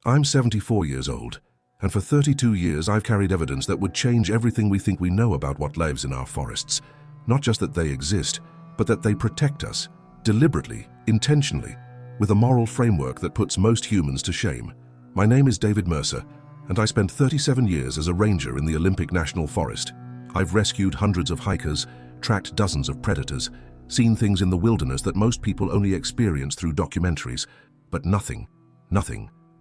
I'm 74 years old, and for 32 years I've carried evidence that would change everything we think we know about what lives in our forests. Not just that they exist, but that they protect us, deliberately, intentionally, with a moral framework that puts most humans to shame. My name is David Mercer, and I spent 37 years as a ranger in the Olympic National Forest. I've rescued hundreds of hikers, tracked dozens of predators, seen things in the wilderness that most people only experience through documentaries, but nothing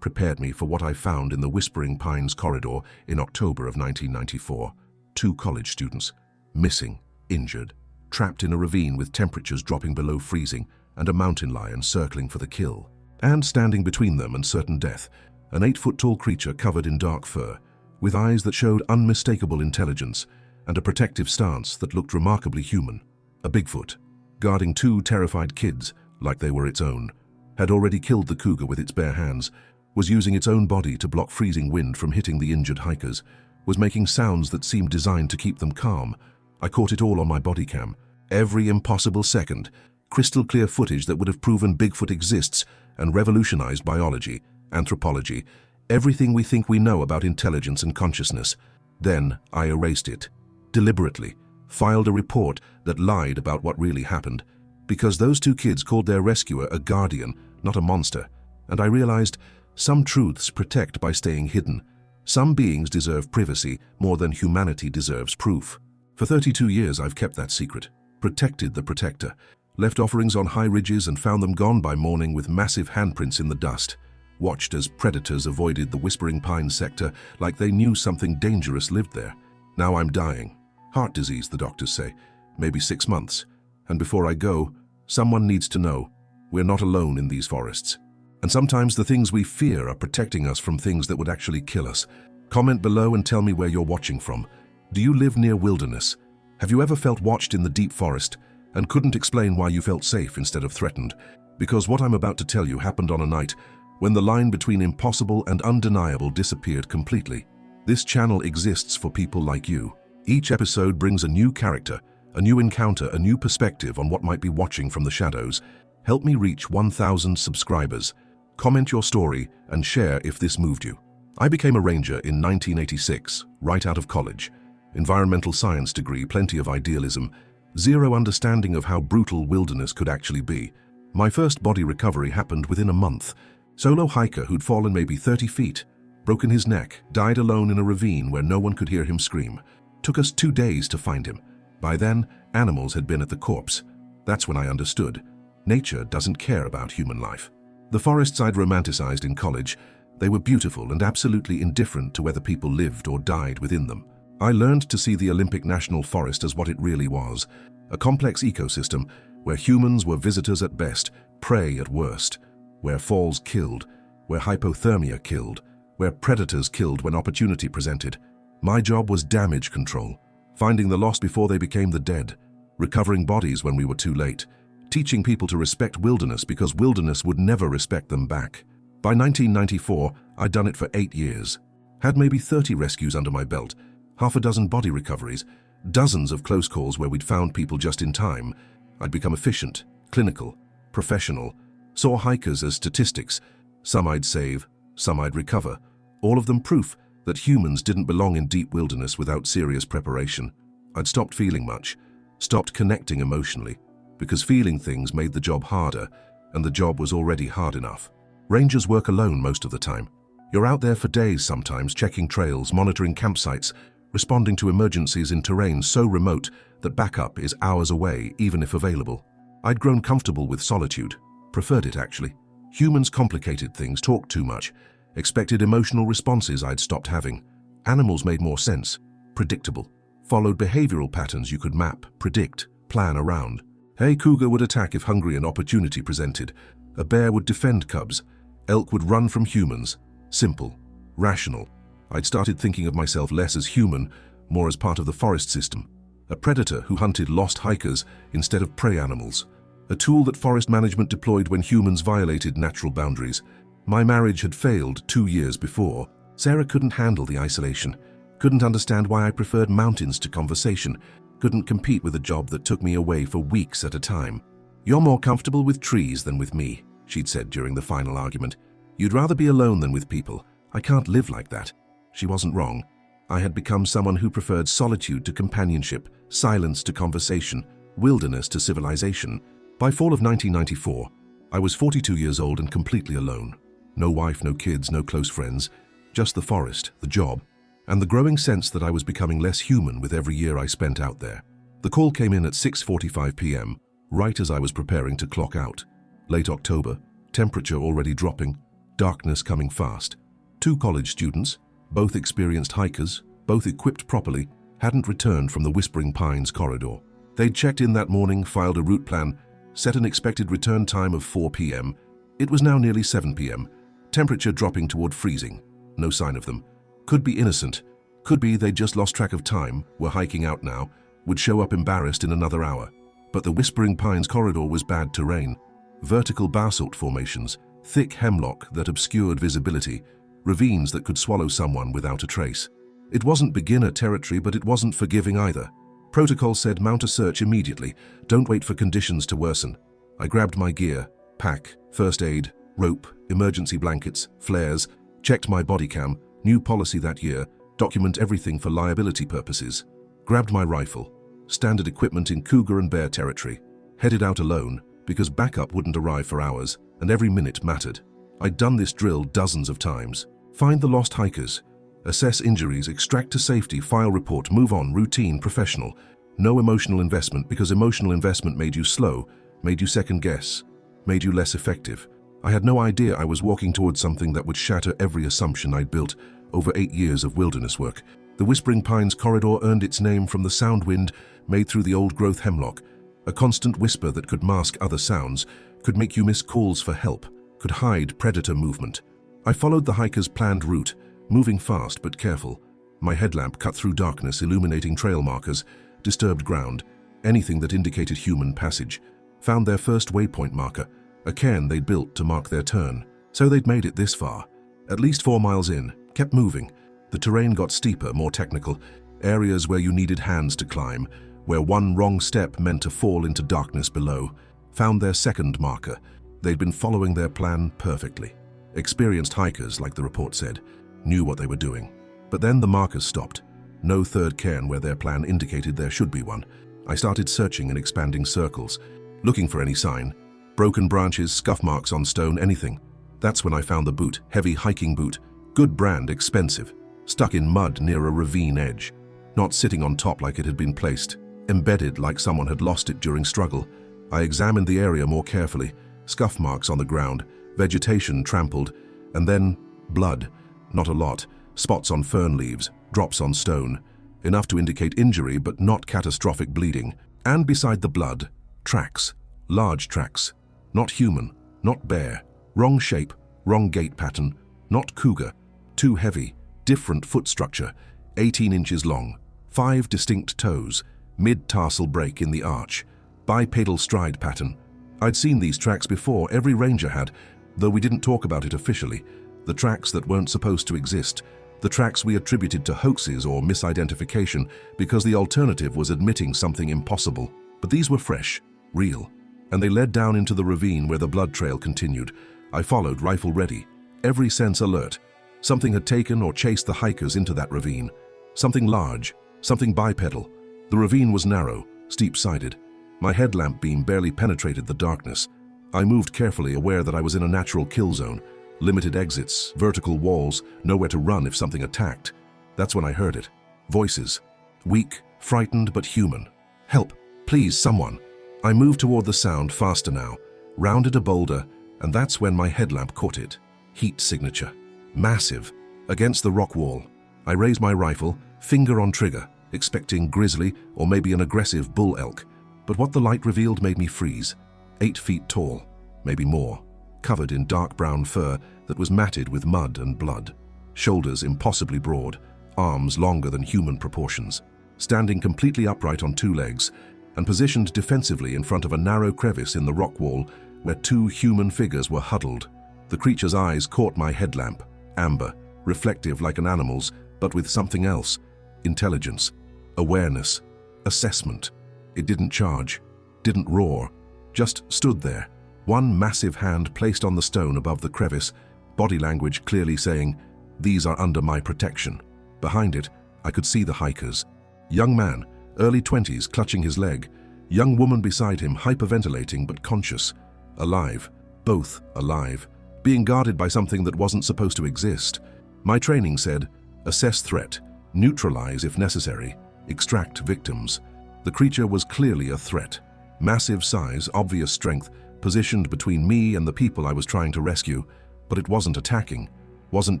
prepared me for what I found in the Whispering Pines corridor in October of 1994. 2 college students, missing, injured, trapped in a ravine with temperatures dropping below freezing and a mountain lion circling for the kill. And standing between them and certain death, an 8-foot-tall creature covered in dark fur, with eyes that showed unmistakable intelligence and a protective stance that looked remarkably human. A Bigfoot, guarding 2 terrified kids like they were its own, had already killed the cougar with its bare hands, was using its own body to block freezing wind from hitting the injured hikers, was making sounds that seemed designed to keep them calm. I caught it all on my body cam. Every impossible second, crystal clear footage that would have proven Bigfoot exists and revolutionized biology, anthropology, everything we think we know about intelligence and consciousness. Then I erased it, deliberately, filed a report that lied about what really happened, because those 2 kids called their rescuer a guardian, not a monster, and I realized some truths protect by staying hidden. Some beings deserve privacy more than humanity deserves proof. For 32 years I've kept that secret, protected the protector, left offerings on high ridges and found them gone by morning with massive handprints in the dust, watched as predators avoided the Whispering Pines sector like they knew something dangerous lived there. Now I'm dying. Heart disease, the doctors say, maybe 6 months. And before I go, someone needs to know we're not alone in these forests. And sometimes the things we fear are protecting us from things that would actually kill us. Comment below and tell me where you're watching from. Do you live near wilderness? Have you ever felt watched in the deep forest and couldn't explain why you felt safe instead of threatened? Because what I'm about to tell you happened on a night when the line between impossible and undeniable disappeared completely. This channel exists for people like you. Each episode brings a new character, a new encounter, a new perspective on what might be watching from the shadows. Help me reach 1,000 subscribers. Comment your story and share if this moved you. I became a ranger in 1986, right out of college. Environmental science degree, plenty of idealism, zero understanding of how brutal wilderness could actually be. My first body recovery happened within a month. Solo hiker who'd fallen maybe 30 feet, broken his neck, died alone in a ravine where no one could hear him scream. Took us 2 days to find him. By then, animals had been at the corpse. That's when I understood. Nature doesn't care about human life. The forests I'd romanticized in college, they were beautiful and absolutely indifferent to whether people lived or died within them. I learned to see the Olympic National Forest as what it really was, a complex ecosystem where humans were visitors at best, prey at worst, where falls killed, where hypothermia killed, where predators killed when opportunity presented. My job was damage control, finding the lost before they became the dead, recovering bodies when we were too late, teaching people to respect wilderness because wilderness would never respect them back. By 1994, I'd done it for 8 years, had maybe 30 rescues under my belt, half a dozen body recoveries, dozens of close calls where we'd found people just in time. I'd become efficient, clinical, professional, saw hikers as statistics. Some I'd save, some I'd recover, all of them proof that humans didn't belong in deep wilderness without serious preparation. I'd stopped feeling much, stopped connecting emotionally, because feeling things made the job harder, and the job was already hard enough. Rangers work alone most of the time. You're out there for days sometimes, checking trails, monitoring campsites, responding to emergencies in terrain so remote that backup is hours away, even if available. I'd grown comfortable with solitude, preferred it actually. Humans complicated things, talked too much, expected emotional responses I'd stopped having. Animals made more sense, predictable, followed behavioral patterns you could map, predict, plan around. A cougar would attack if hungry and opportunity presented. A bear would defend cubs. Elk would run from humans. Simple, rational. I'd started thinking of myself less as human, more as part of the forest system. A predator who hunted lost hikers instead of prey animals. A tool that forest management deployed when humans violated natural boundaries. My marriage had failed 2 years before. Sarah couldn't handle the isolation, couldn't understand why I preferred mountains to conversation, couldn't compete with a job that took me away for weeks at a time. "You're more comfortable with trees than with me," she'd said during the final argument. You'd rather be alone than with people. I can't live like that. She wasn't wrong. I had become someone who preferred solitude to companionship, silence to conversation, wilderness to civilization. By fall of 1994, I was 42 years old and completely alone. No wife, no kids, no close friends, just the forest, the job, and the growing sense that I was becoming less human with every year I spent out there. The call came in at 6:45 p.m., right as I was preparing to clock out. Late October, temperature already dropping, darkness coming fast. 2 college students, both experienced hikers, both equipped properly, hadn't returned from the Whispering Pines corridor. They'd checked in that morning, filed a route plan, set an expected return time of 4 p.m. It was now nearly 7 p.m., temperature dropping toward freezing. No sign of them. Could be innocent. Could be they'd just lost track of time, were hiking out now, would show up embarrassed in another hour. But the Whispering Pines corridor was bad terrain. Vertical basalt formations, thick hemlock that obscured visibility, ravines that could swallow someone without a trace. It wasn't beginner territory, but it wasn't forgiving either. Protocol said mount a search immediately. Don't wait for conditions to worsen. I grabbed my gear, pack, first aid, rope, emergency blankets, flares, checked my body cam, new policy that year, document everything for liability purposes. Grabbed my rifle, standard equipment in cougar and bear territory. Headed out alone, because backup wouldn't arrive for hours, and every minute mattered. I'd done this drill dozens of times. Find the lost hikers, assess injuries, extract to safety, file report, move on, routine, professional. No emotional investment, because emotional investment made you slow, made you second guess, made you less effective. I had no idea I was walking towards something that would shatter every assumption I'd built over 8 years of wilderness work. The Whispering Pines corridor earned its name from the sound wind made through the old-growth hemlock, a constant whisper that could mask other sounds, could make you miss calls for help, could hide predator movement. I followed the hikers' planned route, moving fast but careful. My headlamp cut through darkness, illuminating trail markers, disturbed ground, anything that indicated human passage. Found their first waypoint marker, a cairn they'd built to mark their turn. So they'd made it this far. At least 4 miles in, kept moving. The terrain got steeper, more technical, areas where you needed hands to climb, where one wrong step meant to fall into darkness below. Found their second marker. They'd been following their plan perfectly. Experienced hikers, like the report said, knew what they were doing. But then the markers stopped. No third cairn where their plan indicated there should be one. I started searching in expanding circles, looking for any sign. Broken branches, scuff marks on stone, anything. That's when I found the boot, heavy hiking boot. Good brand, expensive. Stuck in mud near a ravine edge. Not sitting on top like it had been placed. Embedded like someone had lost it during struggle. I examined the area more carefully. Scuff marks on the ground, vegetation trampled, and then blood. Not a lot. Spots on fern leaves, drops on stone. Enough to indicate injury, but not catastrophic bleeding. And beside the blood, tracks. Large tracks. Not human, not bear. Wrong shape, wrong gait pattern. Not cougar. Too heavy. Different foot structure. 18 inches long. 5 distinct toes. Mid-tarsal break in the arch. Bipedal stride pattern. I'd seen these tracks before, every ranger had, though we didn't talk about it officially. The tracks that weren't supposed to exist. The tracks we attributed to hoaxes or misidentification because the alternative was admitting something impossible. But these were fresh, real, and they led down into the ravine where the blood trail continued. I followed, rifle ready, every sense alert. Something had taken or chased the hikers into that ravine. Something large, something bipedal. The ravine was narrow, steep-sided. My headlamp beam barely penetrated the darkness. I moved carefully, aware that I was in a natural kill zone. Limited exits, vertical walls, nowhere to run if something attacked. That's when I heard it. Voices. Weak, frightened, but human. Help, please, someone. I moved toward the sound faster now, rounded a boulder, and that's when my headlamp caught it. Heat signature. Massive. Against the rock wall. I raised my rifle, finger on trigger, expecting grizzly or maybe an aggressive bull elk. But what the light revealed made me freeze. 8 feet tall, maybe more. Covered in dark brown fur that was matted with mud and blood. Shoulders impossibly broad, arms longer than human proportions. Standing completely upright on 2 legs and positioned defensively in front of a narrow crevice in the rock wall where 2 human figures were huddled. The creature's eyes caught my headlamp, amber, reflective like an animal's, but with something else. Intelligence, awareness, assessment. It didn't charge, didn't roar, just stood there. One massive hand placed on the stone above the crevice, body language clearly saying, "These are under my protection." Behind it, I could see the hikers. Young man, early 20s, clutching his leg. Young woman beside him, hyperventilating but conscious. Alive, both alive, being guarded by something that wasn't supposed to exist. My training said, assess threat, neutralize if necessary, extract victims. The creature was clearly a threat. Massive size, obvious strength, positioned between me and the people I was trying to rescue, but it wasn't attacking, wasn't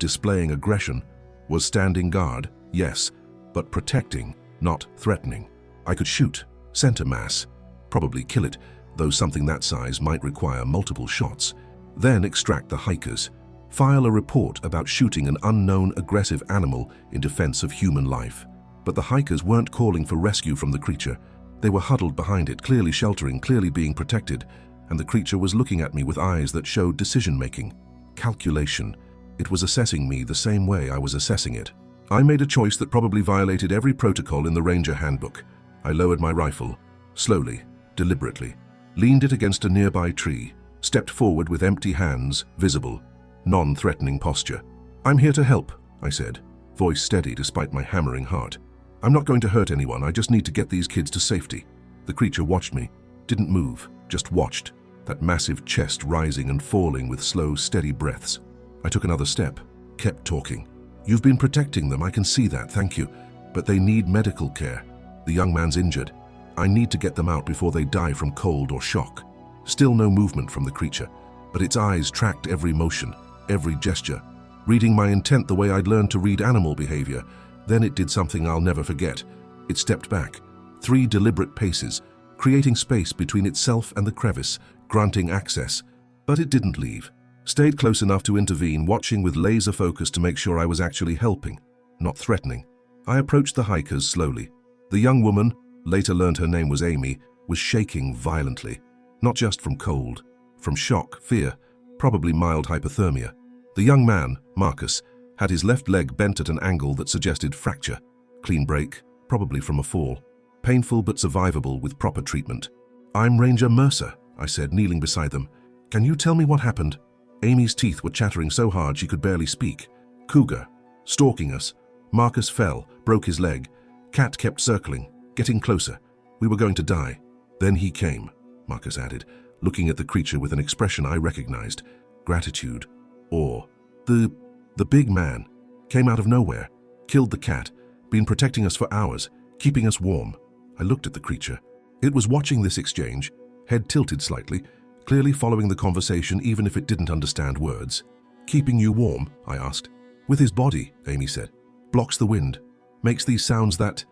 displaying aggression, was standing guard, yes, but protecting, not threatening. I could shoot, center mass, probably kill it, though something that size might require multiple shots. Then extract the hikers. File a report about shooting an unknown aggressive animal in defense of human life. But the hikers weren't calling for rescue from the creature. They were huddled behind it, clearly sheltering, clearly being protected, and the creature was looking at me with eyes that showed decision-making, calculation. It was assessing me the same way I was assessing it. I made a choice that probably violated every protocol in the Ranger Handbook. I lowered my rifle, slowly, deliberately, leaned it against a nearby tree, stepped forward with empty hands, visible, non-threatening posture. "I'm here to help," I said, voice steady despite my hammering heart. "I'm not going to hurt anyone, I just need to get these kids to safety." The creature watched me, didn't move, just watched, that massive chest rising and falling with slow, steady breaths. I took another step, kept talking. "You've been protecting them, I can see that, thank you. But they need medical care. The young man's injured. I need to get them out before they die from cold or shock." Still no movement from the creature, but its eyes tracked every motion, every gesture, reading my intent the way I'd learned to read animal behavior. Then it did something I'll never forget. It stepped back, 3 deliberate paces, creating space between itself and the crevice, granting access. But it didn't leave. Stayed close enough to intervene, watching with laser focus to make sure I was actually helping, not threatening. I approached the hikers slowly. The young woman, later learned her name was Amy, was shaking violently. Not just from cold, from shock, fear, probably mild hypothermia. The young man, Marcus, had his left leg bent at an angle that suggested fracture. Clean break, probably from a fall. Painful but survivable with proper treatment. "I'm Ranger Mercer," I said, kneeling beside them. "Can you tell me what happened?" Amy's teeth were chattering so hard she could barely speak. "Cougar, stalking us. Marcus fell, broke his leg. Cat kept circling, getting closer. We were going to die. Then he came," Marcus added, looking at the creature with an expression I recognized. Gratitude, awe. The big man came out of nowhere, killed the cat, been protecting us for hours, keeping us warm. I looked at the creature. It was watching this exchange, head tilted slightly, clearly following the conversation even if it didn't understand words. "Keeping you warm?" I asked. "With his body," Amy said. "Blocks the wind. Makes these sounds that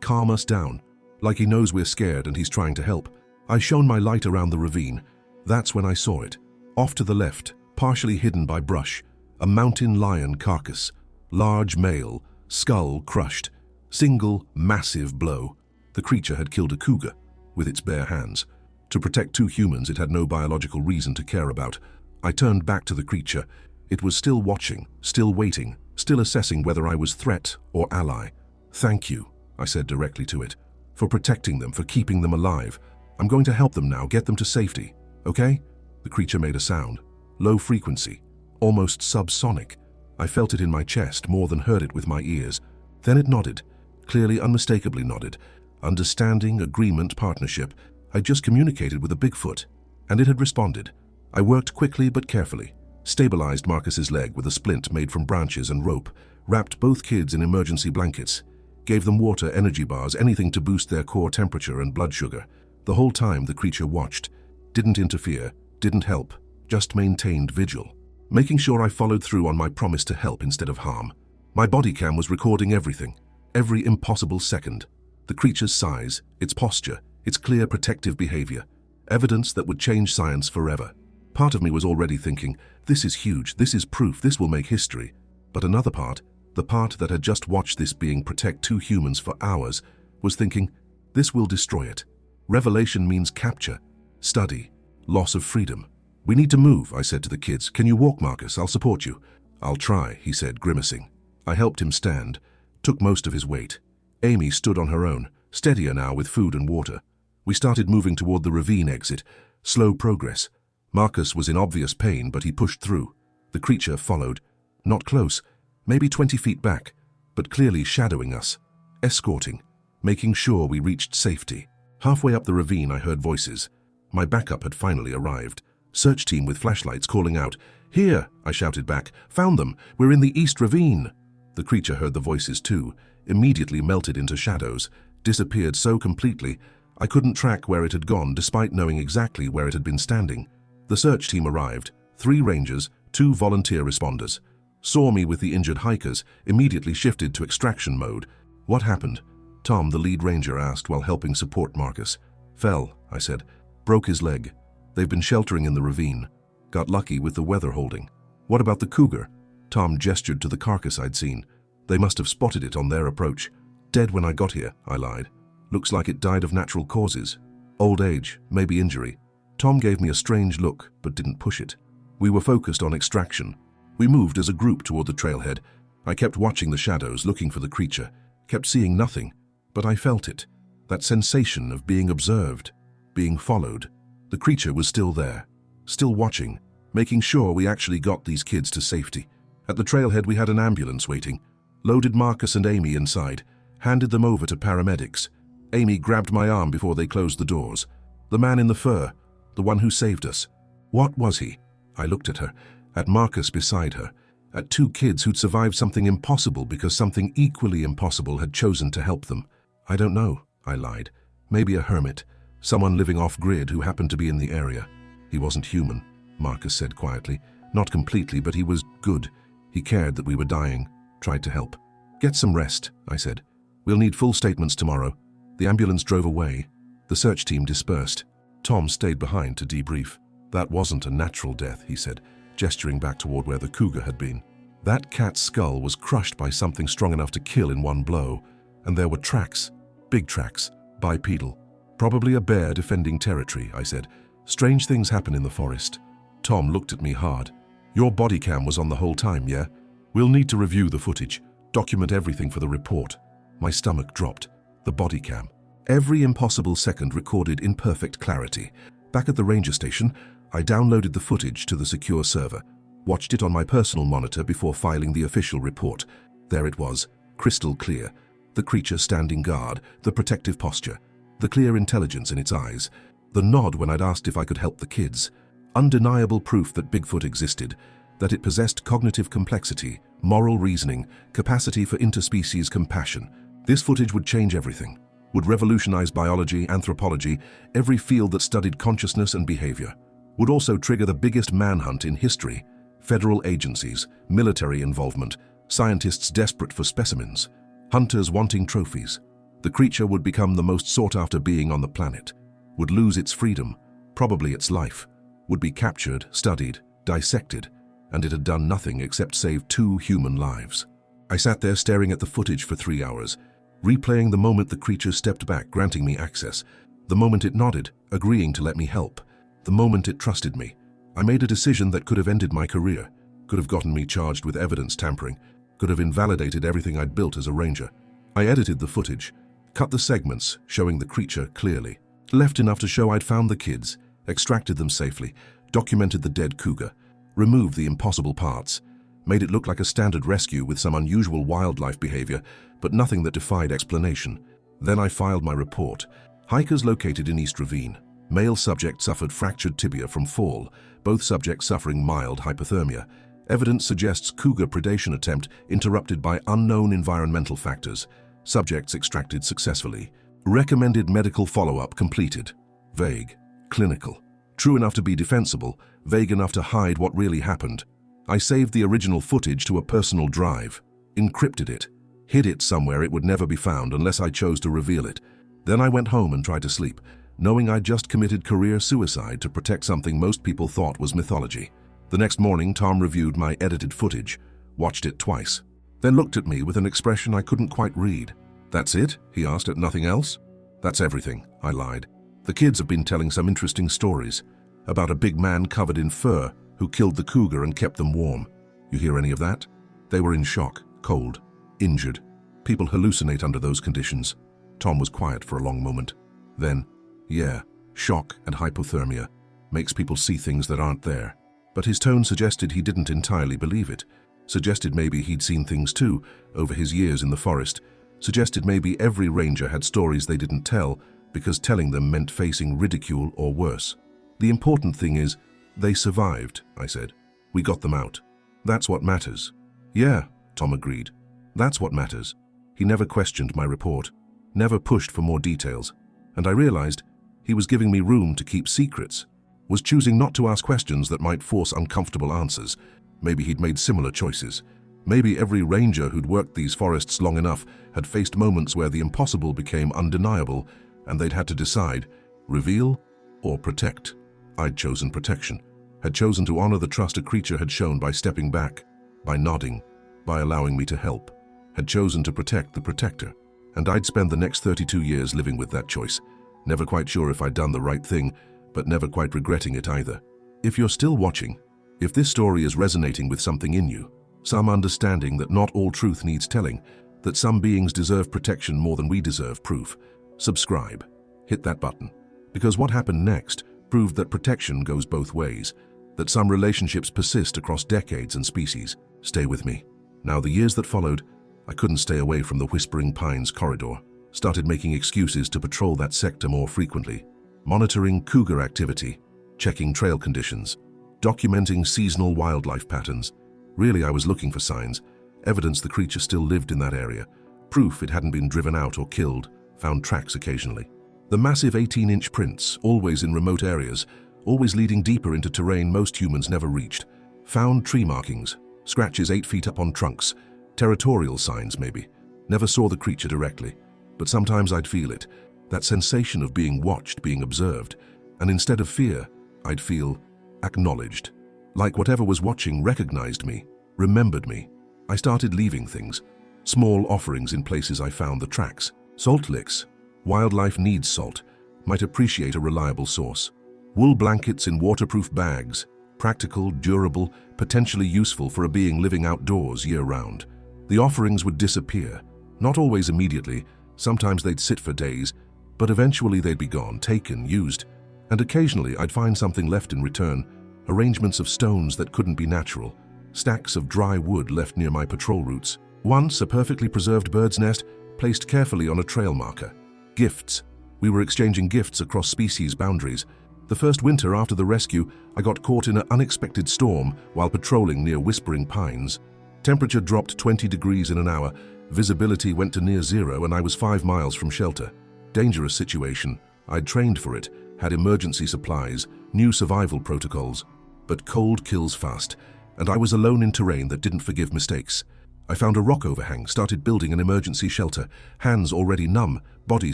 calm us down. Like he knows we're scared and he's trying to help." I shone my light around the ravine. That's when I saw it. Off to the left, partially hidden by brush, a mountain lion carcass. Large male, skull crushed. Single, massive blow. The creature had killed a cougar with its bare hands. To protect 2 humans it had no biological reason to care about. I turned back to the creature. It was still watching, still waiting, still assessing whether I was threat or ally. "Thank you," I said directly to it, "for protecting them, for keeping them alive. I'm going to help them now, get them to safety. Okay?" The creature made a sound. Low frequency, almost subsonic. I felt it in my chest more than heard it with my ears. Then it nodded, clearly unmistakably nodded. Understanding, agreement, partnership. I just communicated with a Bigfoot, and it had responded. I worked quickly but carefully, stabilized Marcus's leg with a splint made from branches and rope, wrapped both kids in emergency blankets, gave them water, energy bars, anything to boost their core temperature and blood sugar. The whole time the creature watched, didn't interfere, didn't help, just maintained vigil, making sure I followed through on my promise to help instead of harm. My body cam was recording everything, every impossible second. The creature's size, its posture, its clear protective behavior, evidence that would change science forever. Part of me was already thinking, this is huge, this is proof, this will make history. But another part, the part that had just watched this being protect 2 humans for hours, was thinking, this will destroy it. Revelation means capture, study, loss of freedom. "We need to move," I said to the kids. "Can you walk, Marcus? I'll support you." "I'll try," he said, grimacing. I helped him stand, took most of his weight. Amy stood on her own, steadier now with food and water. We started moving toward the ravine exit, slow progress. Marcus was in obvious pain, but he pushed through. The The creature followed, not close, maybe 20 feet back, but clearly shadowing us, escorting, making sure we reached safety. Halfway up the ravine, I heard voices. My backup had finally arrived. Search team with flashlights calling out. "Here," I shouted back. "Found them. We're in the East Ravine." The creature heard the voices too, immediately melted into shadows, disappeared so completely I couldn't track where it had gone despite knowing exactly where it had been standing. The search team arrived, 3 rangers, 2 volunteer responders. Saw me with the injured hikers, immediately shifted to extraction mode. "What happened?" Tom, the lead ranger, asked while helping support Marcus. "Fell," I said. "Broke his leg. They've been sheltering in the ravine. Got lucky with the weather holding." "What about the cougar?" Tom gestured to the carcass I'd seen. "They must have spotted it on their approach." "Dead when I got here," I lied. "Looks like it died of natural causes. Old age, maybe injury." Tom gave me a strange look, but didn't push it. We were focused on extraction. We moved as a group toward the trailhead. I kept watching the shadows, looking for the creature. Kept seeing nothing, but I felt it. That sensation of being observed, being followed. The creature was still there, still watching, making sure we actually got these kids to safety. At the trailhead, we had an ambulance waiting. Loaded Marcus and Amy inside, handed them over to paramedics. Amy grabbed my arm before they closed the doors. "The man in the fur, the one who saved us. What was he?" I looked at her, at Marcus beside her, at 2 kids who'd survived something impossible because something equally impossible had chosen to help them. "I don't know," I lied. "Maybe a hermit, someone living off-grid who happened to be in the area." "He wasn't human," Marcus said quietly. "Not completely, but he was good. He cared that we were dying, tried to help." "Get some rest," I said. "We'll need full statements tomorrow." The ambulance drove away. The search team dispersed. Tom stayed behind to debrief. "That wasn't a natural death," he said, gesturing back toward where the cougar had been. "That cat's skull was crushed by something strong enough to kill in one blow, and there were tracks, big tracks, bipedal. Probably a bear defending territory," I said. "Strange things happen in the forest." Tom looked at me hard. "Your body cam was on the whole time, yeah? We'll need to review the footage, document everything for the report." My stomach dropped. The body cam. Every impossible second recorded in perfect clarity. Back at the ranger station, I downloaded the footage to the secure server, watched it on my personal monitor before filing the official report. There it was, crystal clear. The creature standing guard, the protective posture, the clear intelligence in its eyes, the nod when I'd asked if I could help the kids. Undeniable proof that Bigfoot existed, that it possessed cognitive complexity, moral reasoning, capacity for interspecies compassion. This footage would change everything, would revolutionize biology, anthropology, every field that studied consciousness and behavior. Would also trigger the biggest manhunt in history. Federal agencies, military involvement, scientists desperate for specimens, hunters wanting trophies. The creature would become the most sought-after being on the planet, would lose its freedom, probably its life, would be captured, studied, dissected, and it had done nothing except save 2 human lives. I sat there staring at the footage for 3 hours, replaying the moment the creature stepped back, granting me access, the moment it nodded, agreeing to let me help, the moment it trusted me. I made a decision that could have ended my career, could have gotten me charged with evidence tampering, could have invalidated everything I'd built as a ranger. I edited the footage, cut the segments showing the creature clearly, left enough to show I'd found the kids, extracted them safely, documented the dead cougar, removed the impossible parts, made it look like a standard rescue with some unusual wildlife behavior, but nothing that defied explanation. Then I filed my report. Hikers located in East Ravine. Male subject suffered fractured tibia from fall, both subjects suffering mild hypothermia. Evidence suggests cougar predation attempt interrupted by unknown environmental factors. Subjects extracted successfully. Recommended medical follow-up completed. Vague. Clinical. True enough to be defensible, vague enough to hide what really happened. I saved the original footage to a personal drive, encrypted it, hid it somewhere it would never be found unless I chose to reveal it. Then I went home and tried to sleep, knowing I'd just committed career suicide to protect something most people thought was mythology. The next morning, Tom reviewed my edited footage, watched it twice, then looked at me with an expression I couldn't quite read. "That's it?" he asked. "At nothing else?" "That's everything," I lied. "The kids have been telling some interesting stories about a big man covered in fur who killed the cougar and kept them warm. You hear any of that? They were in shock, cold, injured. People hallucinate under those conditions." Tom was quiet for a long moment. Then, "Yeah, shock and hypothermia makes people see things that aren't there. but his tone suggested he didn't entirely believe it. Suggested maybe he'd seen things too, over his years in the forest. Suggested maybe every ranger had stories they didn't tell, because telling them meant facing ridicule or worse. The important thing is, they survived, I said. We got them out. That's what matters. Yeah, Tom agreed. That's what matters. He never questioned my report, never pushed for more details, and I realized he was giving me room to keep secrets, was choosing not to ask questions that might force uncomfortable answers. Maybe he'd made similar choices. Maybe every ranger who'd worked these forests long enough had faced moments where the impossible became undeniable, and they'd had to decide, reveal or protect. I'd chosen protection, had chosen to honor the trust a creature had shown by stepping back, by nodding, by allowing me to help, had chosen to protect the protector. And I'd spend the next 32 years living with that choice, never quite sure if I'd done the right thing, but never quite regretting it either. If you're still watching, if this story is resonating with something in you, some understanding that not all truth needs telling, that some beings deserve protection more than we deserve proof, subscribe, hit that button. Because what happened next proved that protection goes both ways, that some relationships persist across decades and species. Stay with me. Now, the years that followed, I couldn't stay away from the Whispering Pines corridor. Started making excuses to patrol that sector more frequently, monitoring cougar activity, checking trail conditions, documenting seasonal wildlife patterns. Really, I was looking for signs, evidence the creature still lived in that area, proof it hadn't been driven out or killed, found tracks occasionally. The massive 18-inch prints, always in remote areas, always leading deeper into terrain most humans never reached. Found tree markings, scratches 8 feet up on trunks, territorial signs maybe. Never saw the creature directly, but sometimes I'd feel it, that sensation of being watched, being observed, and instead of fear, I'd feel acknowledged. Like whatever was watching recognized me, remembered me. I started leaving things, small offerings in places I found the tracks. Salt licks. Wildlife needs salt, might appreciate a reliable source. Wool blankets in waterproof bags, practical, durable, potentially useful for a being living outdoors year-round. The offerings would disappear, not always immediately, sometimes they'd sit for days, but eventually they'd be gone, taken, used, and occasionally I'd find something left in return, arrangements of stones that couldn't be natural, stacks of dry wood left near my patrol routes. Once, a perfectly preserved bird's nest placed carefully on a trail marker. Gifts. We were exchanging gifts across species boundaries. The first winter after the rescue, I got caught in an unexpected storm while patrolling near Whispering Pines. Temperature dropped 20 degrees in an hour, visibility went to near zero, and I was 5 miles from shelter. Dangerous situation. I'd trained for it, had emergency supplies, knew survival protocols. But cold kills fast, and I was alone in terrain that didn't forgive mistakes. I found a rock overhang, started building an emergency shelter, hands already numb, body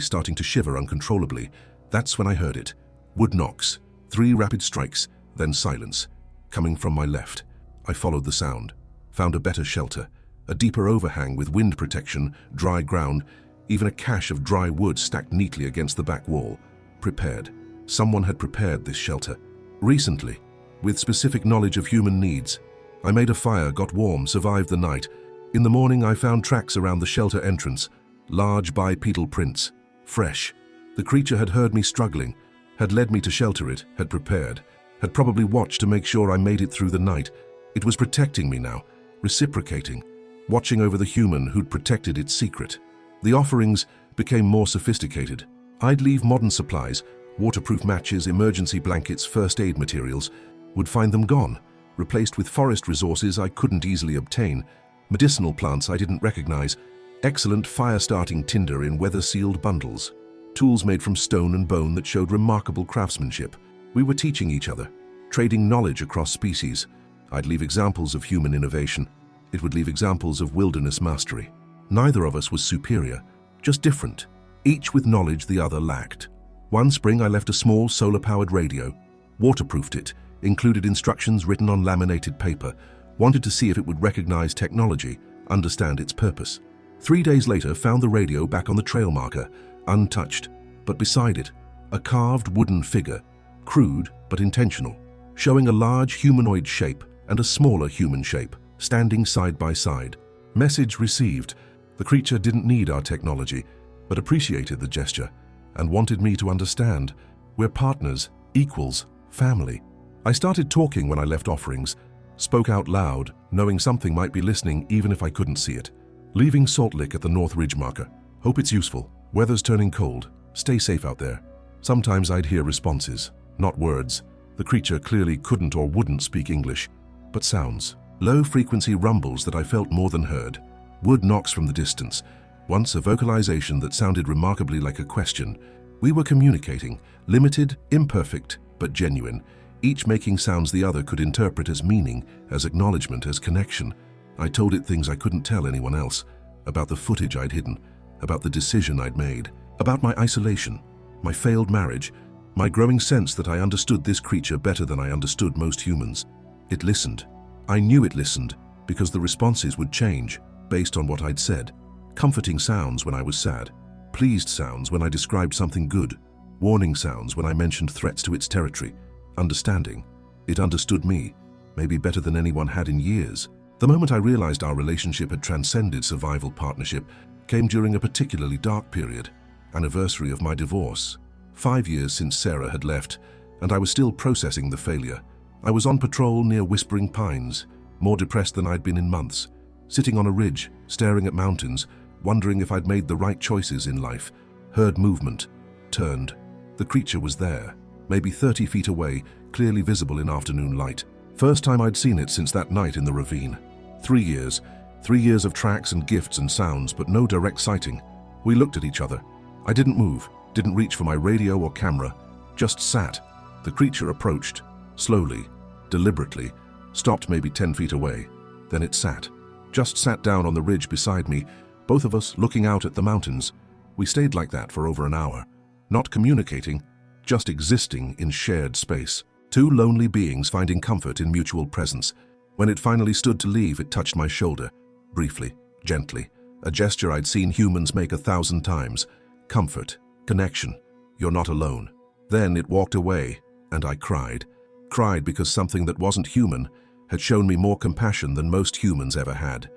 starting to shiver uncontrollably. That's when I heard it. Wood knocks, 3 rapid strikes, then silence. Coming from my left. I followed the sound, found a better shelter, a deeper overhang with wind protection, dry ground, even a cache of dry wood stacked neatly against the back wall. Prepared. Someone had prepared this shelter. Recently, with specific knowledge of human needs. I made a fire, got warm, survived the night. In the morning, I found tracks around the shelter entrance, large bipedal prints, fresh. The creature had heard me struggling, had led me to shelter it, had prepared, had probably watched to make sure I made it through the night. It was protecting me now, reciprocating, watching over the human who'd protected its secret. The offerings became more sophisticated. I'd leave modern supplies, waterproof matches, emergency blankets, first aid materials, would find them gone, replaced with forest resources I couldn't easily obtain, medicinal plants I didn't recognize, excellent fire-starting tinder in weather-sealed bundles, tools made from stone and bone that showed remarkable craftsmanship. We were teaching each other, trading knowledge across species. I'd leave examples of human innovation. It would leave examples of wilderness mastery. Neither of us was superior, just different, each with knowledge the other lacked. One spring I left a small solar-powered radio, waterproofed it, included instructions written on laminated paper, wanted to see if it would recognize technology, understand its purpose. 3 days later, found the radio back on the trail marker, untouched, but beside it, a carved wooden figure, crude but intentional, showing a large humanoid shape and a smaller human shape, standing side by side. Message received. The creature didn't need our technology, but appreciated the gesture and wanted me to understand. We're partners, equals, family. I started talking when I left offerings, spoke out loud, knowing something might be listening even if I couldn't see it. Leaving Salt Lick at the North Ridge marker. Hope it's useful. Weather's turning cold. Stay safe out there. Sometimes I'd hear responses, not words. The creature clearly couldn't or wouldn't speak English, but sounds. Low-frequency rumbles that I felt more than heard. Wood knocks from the distance. Once a vocalization that sounded remarkably like a question. We were communicating, limited, imperfect, but genuine, each making sounds the other could interpret as meaning, as acknowledgement, as connection. I told it things I couldn't tell anyone else, about the footage I'd hidden, about the decision I'd made, about my isolation, my failed marriage, my growing sense that I understood this creature better than I understood most humans. It listened. I knew it listened, because the responses would change, based on what I'd said. Comforting sounds when I was sad, pleased sounds when I described something good, warning sounds when I mentioned threats to its territory. Understanding. It understood me, maybe better than anyone had in years. The moment I realized our relationship had transcended survival partnership came during a particularly dark period, anniversary of my divorce. 5 years since Sarah had left, and I was still processing the failure. I was on patrol near Whispering Pines, more depressed than I'd been in months, sitting on a ridge, staring at mountains, wondering if I'd made the right choices in life. Heard movement, turned. The creature was there, maybe 30 feet away, clearly visible in afternoon light. First time I'd seen it since that night in the ravine. 3 years. 3 years of tracks and gifts and sounds, but no direct sighting. We looked at each other. I didn't move, didn't reach for my radio or camera, just sat. The creature approached, slowly, deliberately, stopped maybe 10 feet away. Then it sat. Just sat down on the ridge beside me, both of us looking out at the mountains. We stayed like that for over an hour, not communicating, just existing in shared space. Two lonely beings finding comfort in mutual presence. When it finally stood to leave, it touched my shoulder, briefly, gently, a gesture I'd seen humans make 1,000 times. Comfort, connection, you're not alone. Then it walked away, and I cried. Cried because something that wasn't human had shown me more compassion than most humans ever had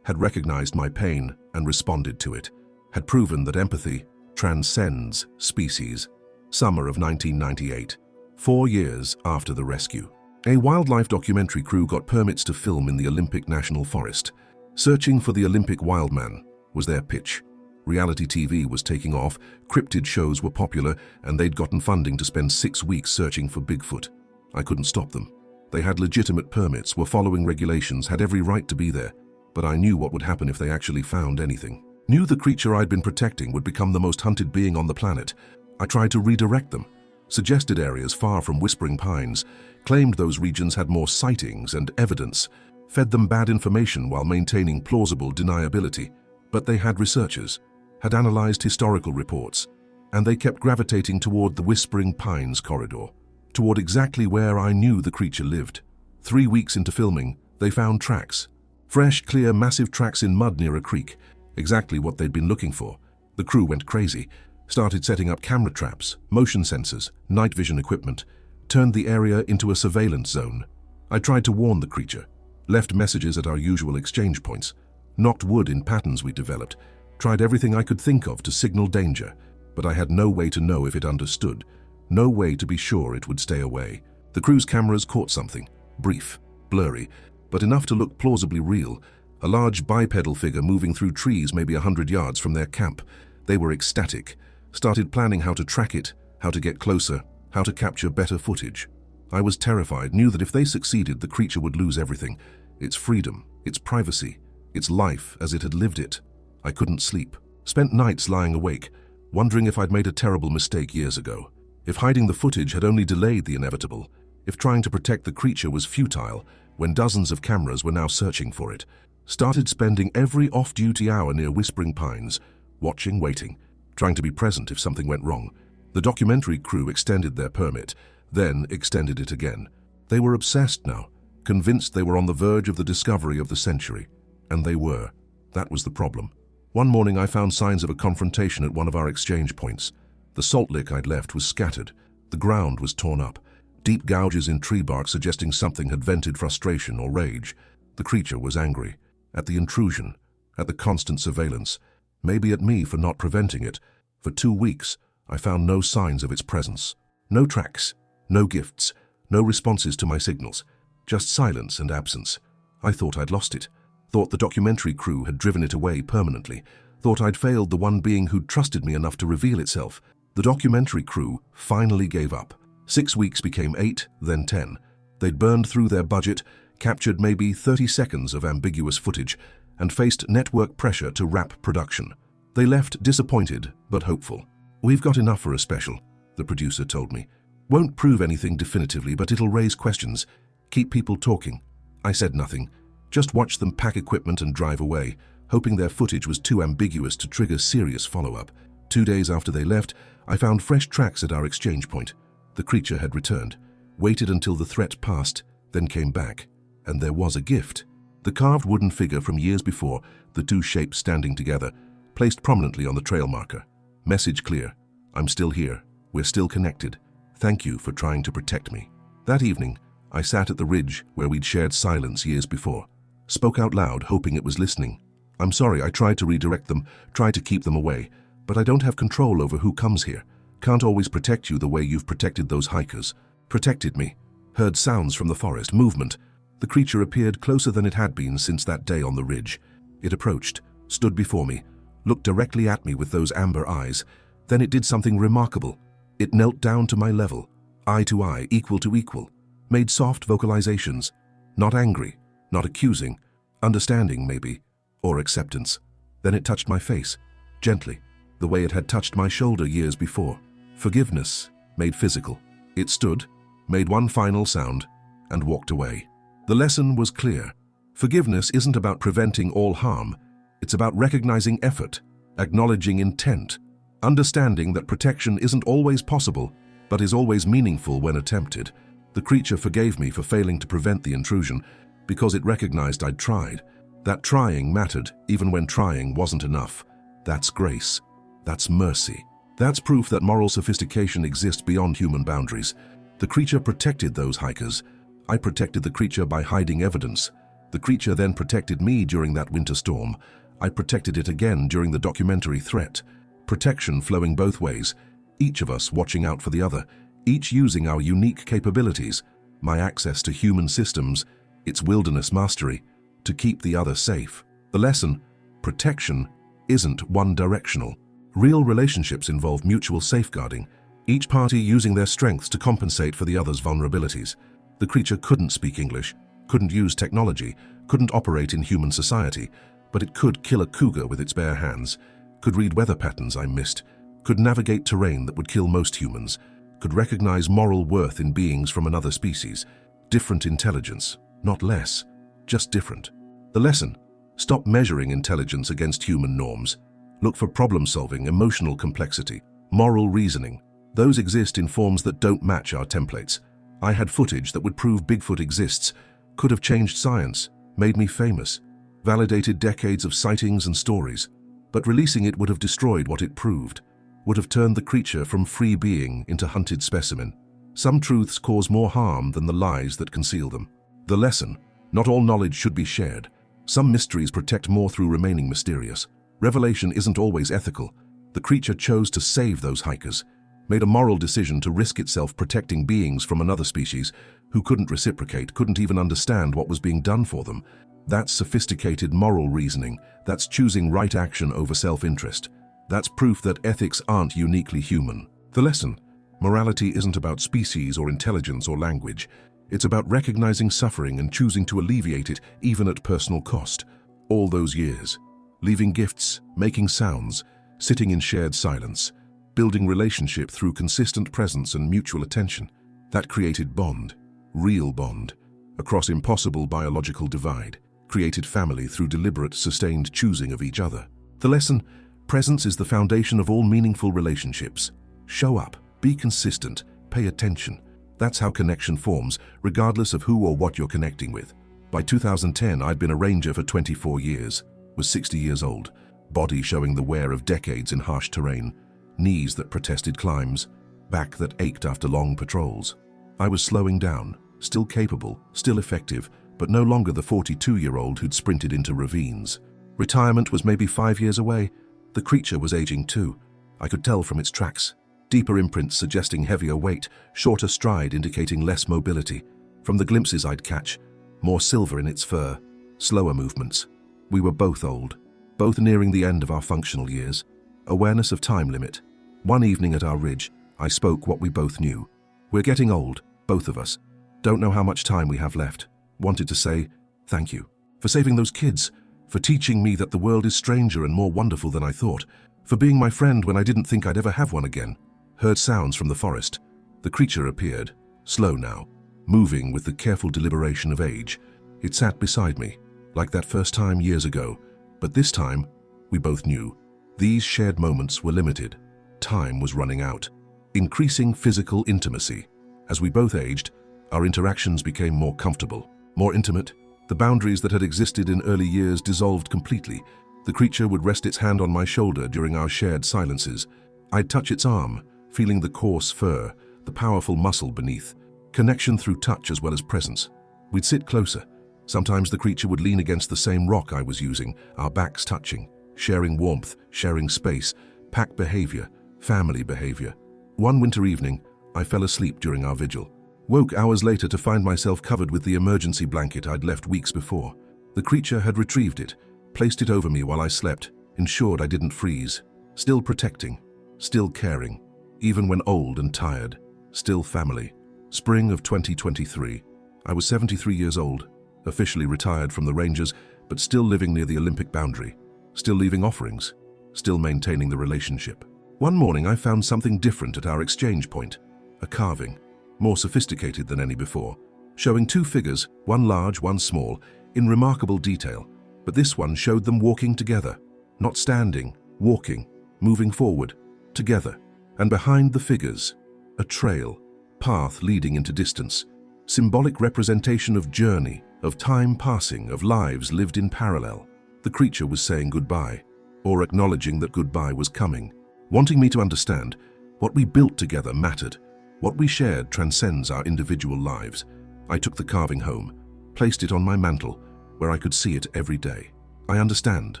recognized my pain and responded to it, had proven that empathy transcends species. Summer of 1998, 4 years after the rescue. A wildlife documentary crew got permits to film in the Olympic National Forest. Searching for the Olympic wildman was their pitch. Reality TV was taking off, cryptid shows were popular, and they'd gotten funding to spend 6 weeks searching for Bigfoot. I couldn't stop them. They had legitimate permits, were following regulations, had every right to be there. But I knew what would happen if they actually found anything. Knew the creature I'd been protecting would become the most hunted being on the planet. I tried to redirect them. Suggested areas far from Whispering Pines, claimed those regions had more sightings and evidence, fed them bad information while maintaining plausible deniability. But they had researchers, had analyzed historical reports, and they kept gravitating toward the Whispering Pines corridor, toward exactly where I knew the creature lived. 3 weeks into filming, they found tracks. Fresh, clear, massive tracks in mud near a creek, exactly what they'd been looking for. The crew went crazy, started setting up camera traps, motion sensors, night vision equipment, turned the area into a surveillance zone. I tried to warn the creature, left messages at our usual exchange points, knocked wood in patterns we developed, tried everything I could think of to signal danger, but I had no way to know if it understood, no way to be sure it would stay away. The crew's cameras caught something, brief, blurry, but enough to look plausibly real. A large bipedal figure moving through trees maybe 100 yards from their camp. They were ecstatic, started planning how to track it, how to get closer, how to capture better footage. I was terrified, knew that if they succeeded, the creature would lose everything. Its freedom, its privacy, its life as it had lived it. I couldn't sleep. Spent nights lying awake, wondering if I'd made a terrible mistake years ago. If hiding the footage had only delayed the inevitable. If trying to protect the creature was futile, when dozens of cameras were now searching for it. Started spending every off-duty hour near Whispering Pines, watching, waiting, trying to be present if something went wrong. The documentary crew extended their permit, then extended it again. They were obsessed now, convinced they were on the verge of the discovery of the century. And they were. That was the problem. One morning I found signs of a confrontation at one of our exchange points. The salt lick I'd left was scattered. The ground was torn up. Deep gouges in tree bark suggesting something had vented frustration or rage. The creature was angry. At the intrusion. At the constant surveillance. Maybe at me for not preventing it. For 2 weeks, I found no signs of its presence. No tracks. No gifts. No responses to my signals, just silence and absence. I thought I'd lost it. Thought the documentary crew had driven it away permanently. Thought I'd failed the one being who'd trusted me enough to reveal itself. The documentary crew finally gave up. 6 weeks became 8, then 10. They'd burned through their budget, captured maybe 30 seconds of ambiguous footage, and faced network pressure to wrap production. They left disappointed but hopeful. "We've got enough for a special," the producer told me. "Won't prove anything definitively, but it'll raise questions. Keep people talking." I said nothing. Just watched them pack equipment and drive away, hoping their footage was too ambiguous to trigger serious follow-up. 2 days after they left, I found fresh tracks at our exchange point. The creature had returned, waited until the threat passed, then came back. And there was a gift. The carved wooden figure from years before, the two shapes standing together, placed prominently on the trail marker. Message clear: "I'm still here. We're still connected. Thank you for trying to protect me." That evening, I sat at the ridge where we'd shared silence years before. Spoke out loud, hoping it was listening. "I'm sorry, I tried to redirect them, tried to keep them away, but I don't have control over who comes here. Can't always protect you the way you've protected those hikers." Protected me. Heard sounds from the forest, movement. The creature appeared closer than it had been since that day on the ridge. It approached, stood before me, looked directly at me with those amber eyes. Then it did something remarkable. It knelt down to my level, eye to eye, equal to equal. Made soft vocalizations. Not angry, not accusing. Understanding, maybe. Or acceptance. Then it touched my face, gently, the way it had touched my shoulder years before. Forgiveness, made physical. It stood, made one final sound, and walked away. The lesson was clear. Forgiveness isn't about preventing all harm. It's about recognizing effort, acknowledging intent, understanding that protection isn't always possible, but is always meaningful when attempted. The creature forgave me for failing to prevent the intrusion because it recognized I'd tried. That trying mattered, even when trying wasn't enough. That's grace. That's mercy. That's proof that moral sophistication exists beyond human boundaries. The creature protected those hikers. I protected the creature by hiding evidence. The creature then protected me during that winter storm. I protected it again during the documentary threat. Protection flowing both ways, each of us watching out for the other, each using our unique capabilities, my access to human systems, its wilderness mastery, to keep the other safe. The lesson: protection isn't one-directional. Real relationships involve mutual safeguarding, each party using their strengths to compensate for the other's vulnerabilities. The creature couldn't speak English, couldn't use technology, couldn't operate in human society, but it could kill a cougar with its bare hands, could read weather patterns I missed, could navigate terrain that would kill most humans, could recognize moral worth in beings from another species. Different intelligence, not less, just different. The lesson: stop measuring intelligence against human norms. Look for problem-solving, emotional complexity, moral reasoning. Those exist in forms that don't match our templates. I had footage that would prove Bigfoot exists, could have changed science, made me famous, validated decades of sightings and stories. But releasing it would have destroyed what it proved, would have turned the creature from free being into hunted specimen. Some truths cause more harm than the lies that conceal them. The lesson: not all knowledge should be shared. Some mysteries protect more through remaining mysterious. Revelation isn't always ethical. The creature chose to save those hikers, made a moral decision to risk itself protecting beings from another species who couldn't reciprocate, couldn't even understand what was being done for them. That's sophisticated moral reasoning. That's choosing right action over self-interest. That's proof that ethics aren't uniquely human. The lesson: morality isn't about species or intelligence or language. It's about recognizing suffering and choosing to alleviate it, even at personal cost. All those years, leaving gifts, making sounds, sitting in shared silence, building relationship through consistent presence and mutual attention. That created bond, real bond, across impossible biological divide, created family through deliberate, sustained choosing of each other. The lesson: presence is the foundation of all meaningful relationships. Show up, be consistent, pay attention. That's how connection forms, regardless of who or what you're connecting with. By 2010, I'd been a ranger for 24 years, was 60 years old, body showing the wear of decades in harsh terrain, knees that protested climbs, back that ached after long patrols. I was slowing down, still capable, still effective, but no longer the 42-year-old who'd sprinted into ravines. Retirement was maybe 5 years away. The creature was aging too. I could tell from its tracks. deeper imprints suggesting heavier weight, shorter stride indicating less mobility. From the glimpses I'd catch, more silver in its fur, slower movements. We were both old, both nearing the end of our functional years. Awareness of time limit. One evening at our ridge, I spoke what we both knew. We're getting old, both of us. Don't know how much time we have left. Wanted to say, thank you. For saving those kids. For teaching me that the world is stranger and more wonderful than I thought. For being my friend when I didn't think I'd ever have one again. Heard sounds from the forest. The creature appeared, slow now, moving with the careful deliberation of age. It sat beside me, like that first time years ago. But this time, we both knew. These shared moments were limited. Time was running out. Increasing physical intimacy. As we both aged, our interactions became more comfortable, more intimate. The boundaries that had existed in early years dissolved completely. The creature would rest its hand on my shoulder during our shared silences. I'd touch its arm, feeling the coarse fur, the powerful muscle beneath. Connection through touch as well as presence. We'd sit closer. Sometimes the creature would lean against the same rock I was using, our backs touching, sharing warmth, sharing space, pack behavior, family behavior. One winter evening, I fell asleep during our vigil. Woke hours later to find myself covered with the emergency blanket I'd left weeks before. The creature had retrieved it, placed it over me while I slept, ensured I didn't freeze. Still protecting, still caring, even when old and tired, still family. Spring of 2023. I was 73 years old, officially retired from the Rangers, but still living near the Olympic boundary, still leaving offerings, still maintaining the relationship. One morning I found something different at our exchange point, a carving, more sophisticated than any before, showing two figures, one large, one small, in remarkable detail, but this one showed them walking together, not standing, walking, moving forward, together, and behind the figures, a trail, path leading into distance, symbolic representation of journey, of time passing, of lives lived in parallel. The creature was saying goodbye, or acknowledging that goodbye was coming, wanting me to understand what we built together mattered. What we shared transcends our individual lives. I took the carving home, placed it on my mantle, where I could see it every day. I understand,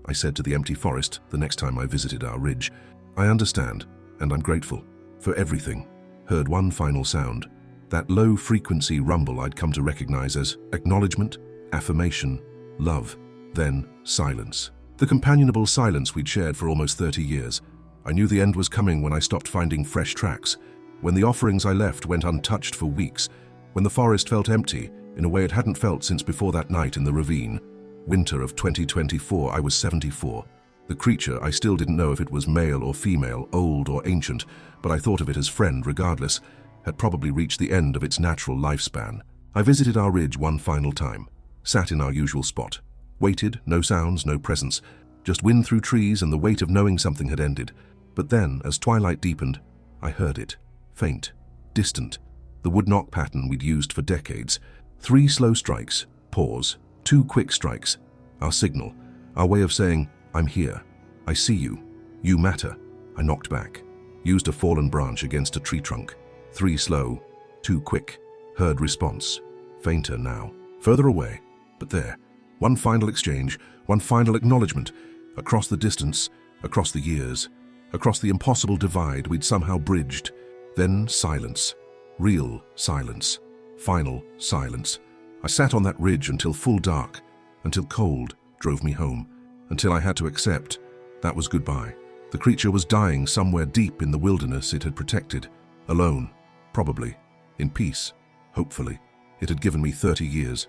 I said to the empty forest the next time I visited our ridge. I understand, and I'm grateful for everything. Heard one final sound, that low-frequency rumble I'd come to recognize as acknowledgement, affirmation, love, then silence. The companionable silence we'd shared for almost 30 years. I knew the end was coming when I stopped finding fresh tracks, when the offerings I left went untouched for weeks, when the forest felt empty in a way it hadn't felt since before that night in the ravine. Winter of 2024, I was 74. The creature, I still didn't know if it was male or female, old or ancient, but I thought of it as friend regardless, had probably reached the end of its natural lifespan. I visited our ridge one final time, sat in our usual spot, waited, no sounds, no presence, just wind through trees and the weight of knowing something had ended. But then, as twilight deepened, I heard it. Faint, distant, the wood knock pattern we'd used for decades. 3 slow strikes, pause, 2 quick strikes. Our signal, our way of saying, I'm here, I see you, you matter. I knocked back, used a fallen branch against a tree trunk. 3 slow, 2 quick. Heard response, fainter now, further away, but there. One final exchange, one final acknowledgement, across the distance, across the years, across the impossible divide we'd somehow bridged. Then silence, real silence, final silence. I sat on that ridge until full dark, until cold drove me home, until I had to accept that was goodbye. The creature was dying somewhere deep in the wilderness it had protected, alone, probably, in peace, hopefully. It had given me 30 years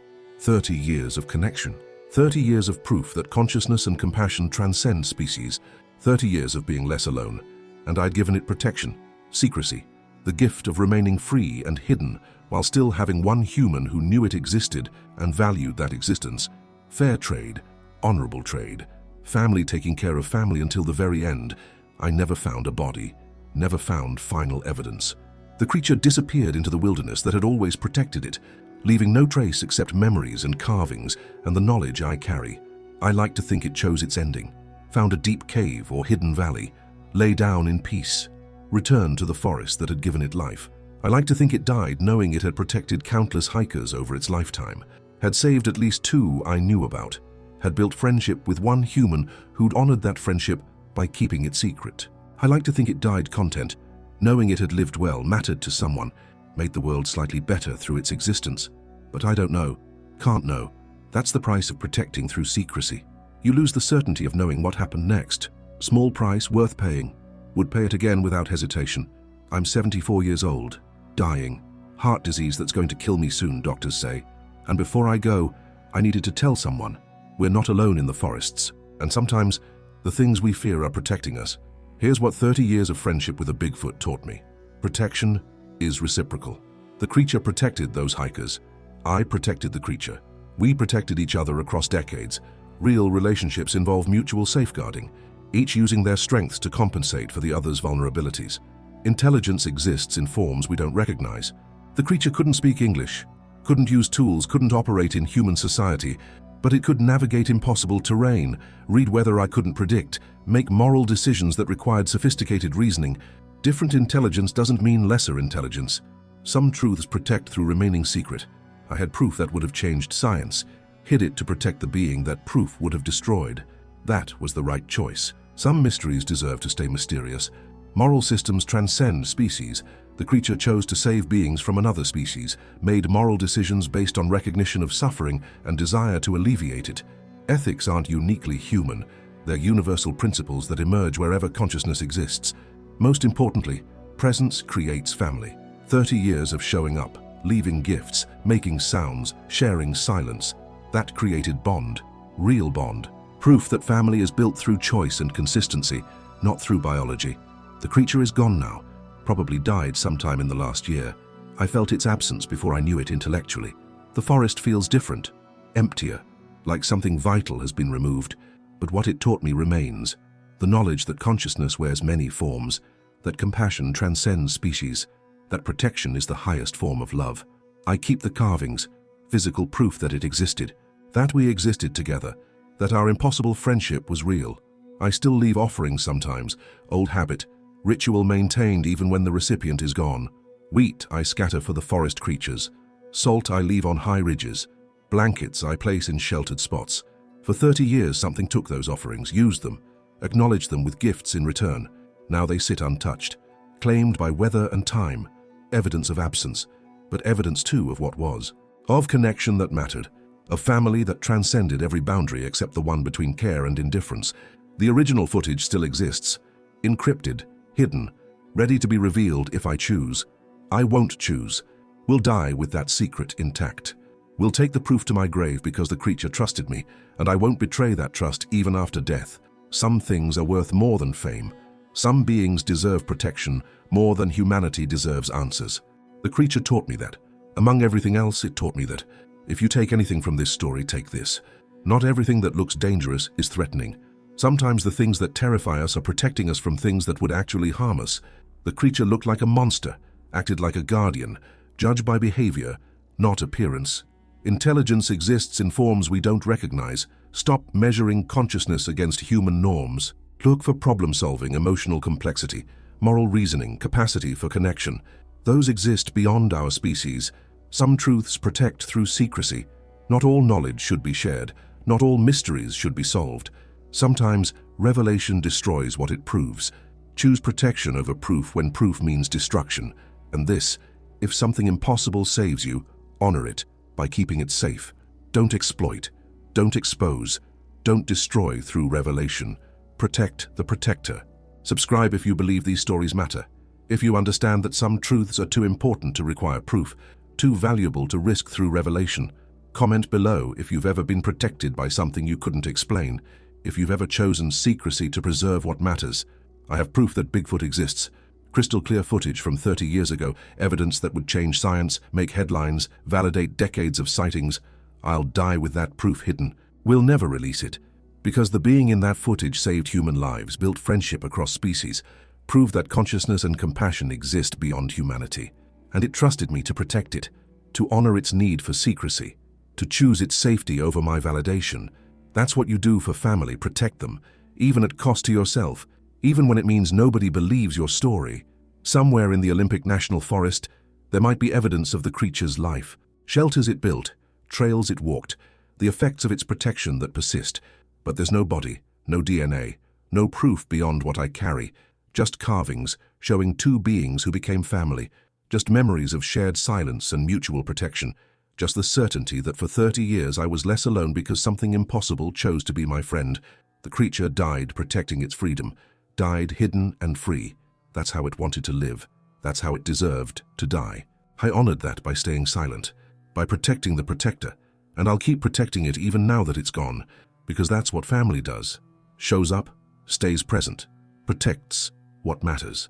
of connection, 30 years of proof that consciousness and compassion transcend species, 30 years of being less alone, and I'd given it protection, secrecy, the gift of remaining free and hidden while still having one human who knew it existed and valued that existence. Fair trade, honorable trade, family taking care of family until the very end. I never found a body, never found final evidence. The creature disappeared into the wilderness that had always protected it, leaving no trace except memories and carvings and the knowledge I carry. I like to think it chose its ending, found a deep cave or hidden valley, lay down in peace, returned to the forest that had given it life. I like to think it died knowing it had protected countless hikers over its lifetime, had saved at least 2 I knew about, had built friendship with one human who'd honored that friendship by keeping it secret. I like to think it died content, Knowing it had lived well, mattered to someone, made the world slightly better through its existence. But I don't know, can't know. That's the price of protecting through secrecy. You lose the certainty of knowing what happened next. Small price, worth paying. Would pay it again without hesitation. I'm 74 years old, dying. Heart disease that's going to kill me soon, doctors say. And before I go, I needed to tell someone. We're not alone in the forests, and sometimes the things we fear are protecting us. Here's what 30 years of friendship with a Bigfoot taught me. Protection is reciprocal. The creature protected those hikers. I protected the creature. We protected each other across decades. Real relationships involve mutual safeguarding, each using their strengths to compensate for the other's vulnerabilities. Intelligence exists in forms we don't recognize. The creature couldn't speak English, couldn't use tools, couldn't operate in human society, but it could navigate impossible terrain, read weather I couldn't predict, make moral decisions that required sophisticated reasoning. Different intelligence doesn't mean lesser intelligence. Some truths protect through remaining secret. I had proof that would have changed science, hid it to protect the being that proof would have destroyed. That was the right choice. Some mysteries deserve to stay mysterious. Moral systems transcend species. The creature chose to save beings from another species, made moral decisions based on recognition of suffering and desire to alleviate it. Ethics aren't uniquely human. They're universal principles that emerge wherever consciousness exists. Most importantly, presence creates family. 30 years of showing up, leaving gifts, making sounds, sharing silence. That created bond, real bond. Proof that family is built through choice and consistency, not through biology. The creature is gone now, probably died sometime in the last year. I felt its absence before I knew it intellectually. The forest feels different, emptier, like something vital has been removed. But what it taught me remains. The knowledge that consciousness wears many forms, that compassion transcends species, that protection is the highest form of love. I keep the carvings, physical proof that it existed, that we existed together, that our impossible friendship was real. I still leave offerings sometimes, old habit, ritual maintained even when the recipient is gone. Wheat I scatter for the forest creatures. Salt I leave on high ridges. Blankets I place in sheltered spots. For 30 years something took those offerings, used them, acknowledged them with gifts in return. Now they sit untouched, claimed by weather and time. Evidence of absence, but evidence too of what was. Of connection that mattered. Of family that transcended every boundary except the one between care and indifference. The original footage still exists. Encrypted, hidden, ready to be revealed if I choose. I won't choose. We'll die with that secret intact. We'll take the proof to my grave because the creature trusted me, and I won't betray that trust even after death. Some things are worth more than fame. Some beings deserve protection more than humanity deserves answers. The creature taught me that. Among everything else, it taught me that. If you take anything from this story, take this. Not everything that looks dangerous is threatening. Sometimes the things that terrify us are protecting us from things that would actually harm us. The creature looked like a monster, acted like a guardian, judged by behavior, not appearance. Intelligence exists in forms we don't recognize. Stop measuring consciousness against human norms. Look for problem-solving, emotional complexity, moral reasoning, capacity for connection. Those exist beyond our species. Some truths protect through secrecy. Not all knowledge should be shared. Not all mysteries should be solved. Sometimes revelation destroys what it proves. Choose protection over proof when proof means destruction. And this, if something impossible saves you, honor it by keeping it safe. Don't exploit. Don't expose. Don't destroy through revelation. Protect the protector. Subscribe if you believe these stories matter. If you understand that some truths are too important to require proof, too valuable to risk through revelation. Comment below if you've ever been protected by something you couldn't explain, if you've ever chosen secrecy to preserve what matters. I have proof that Bigfoot exists. Crystal clear footage from 30 years ago, evidence that would change science, make headlines, validate decades of sightings. I'll die with that proof hidden. We'll never release it. Because the being in that footage saved human lives, built friendship across species, proved that consciousness and compassion exist beyond humanity. And it trusted me to protect it, to honor its need for secrecy, to choose its safety over my validation. That's what you do for family, protect them, even at cost to yourself, even when it means nobody believes your story. Somewhere in the Olympic National Forest, there might be evidence of the creature's life, shelters it built, trails it walked, the effects of its protection that persist. But there's no body, no DNA, no proof beyond what I carry, Just carvings, showing two beings who became family. Just memories of shared silence and mutual protection. Just the certainty that for 30 years I was less alone because something impossible chose to be my friend. The creature died protecting its freedom. Died hidden and free. That's how it wanted to live. That's how it deserved to die. I honored that by staying silent, by protecting the protector, and I'll keep protecting it even now that it's gone, because that's what family does. Shows up, stays present, protects what matters.